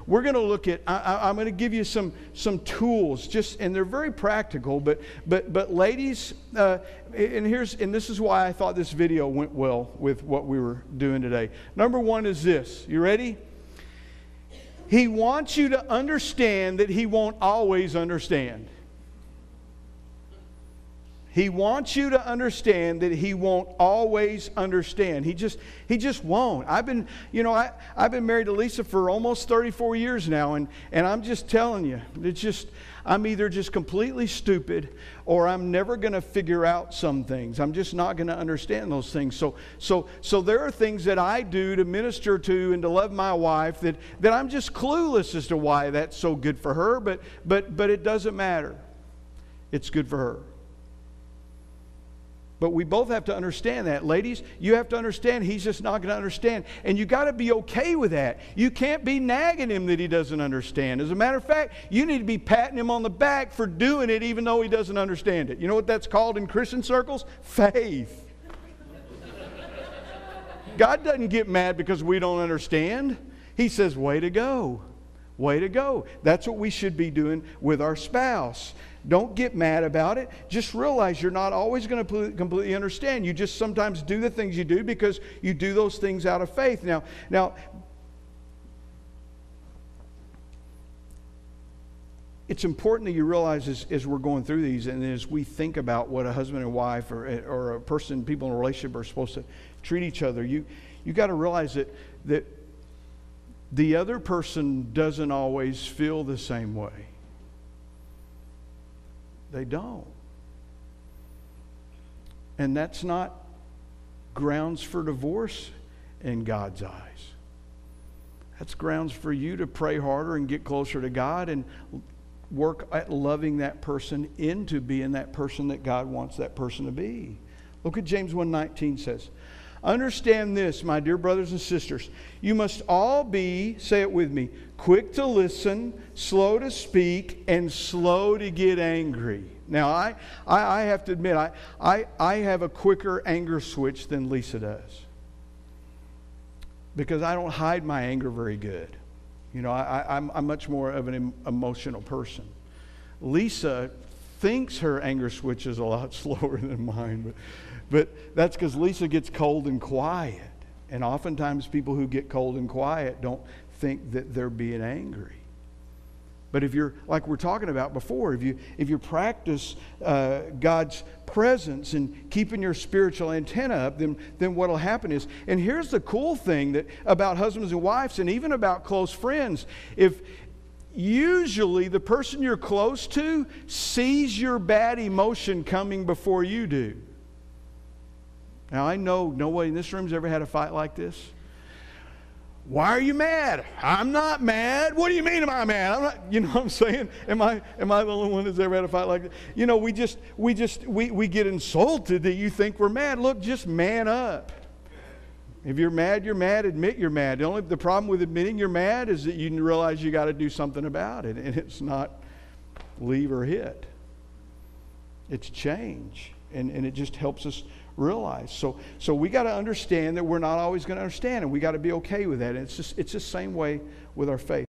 we're going to look at, I'm going to give you some tools, and they're very practical, but ladies, and this is why I thought this video went well with what we were doing today. Number one is this. You ready? He wants you to understand that he won't always understand. He wants you to understand that he won't always understand. He just won't. I've been married to Lisa for almost 34 years now, and I'm just telling you, I'm either just completely stupid or I'm never going to figure out some things. I'm just not going to understand those things. So there are things that I do to minister to and to love my wife that I'm just clueless as to why that's so good for her, but it doesn't matter. It's good for her. But we both have to understand that. Ladies, you have to understand he's just not going to understand. And you got to be okay with that. You can't be nagging him that he doesn't understand. As a matter of fact, you need to be patting him on the back for doing it even though he doesn't understand it. You know what that's called in Christian circles? Faith. God doesn't get mad because we don't understand. He says, way to go. Way to go. That's what we should be doing with our spouse. Don't get mad about it. Just realize you're not always going to completely understand. You just sometimes do the things you do because you do those things out of faith. Now, it's important that you realize as we're going through these and as we think about what a husband and wife or a person, people in a relationship are supposed to treat each other, you got to realize that the other person doesn't always feel the same way. They don't. And that's not grounds for divorce in God's eyes. That's grounds for you to pray harder and get closer to God and work at loving that person into being that person that God wants that person to be. Look at James 1:19 says, understand this, my dear brothers and sisters. You must all be, say it with me, quick to listen, slow to speak, and slow to get angry. Now, I have to admit, I have a quicker anger switch than Lisa does. Because I don't hide my anger very good. You know, I'm much more of an emotional person. Lisa thinks her anger switch is a lot slower than mine, but that's because Lisa gets cold and quiet. And oftentimes people who get cold and quiet don't think that they're being angry. But if you're, like we're talking about before, if you practice God's presence and keeping your spiritual antenna up, then what will happen is, and here's the cool thing about husbands and wives and even about close friends, if usually the person you're close to sees your bad emotion coming before you do. Now, I know nobody in this room's ever had a fight like this. Why are you mad? I'm not mad. What do you mean am I mad? I'm not, you know what I'm saying? Am I the only one that's ever had a fight like that? You know, we get insulted that you think we're mad. Look, just man up. If you're mad, you're mad. Admit you're mad. The problem with admitting you're mad is that you realize you got to do something about it. And it's not leave or hit. It's change. And it just helps us realize. So we got to understand that we're not always going to understand, and we got to be okay with that. And it's the same way with our faith.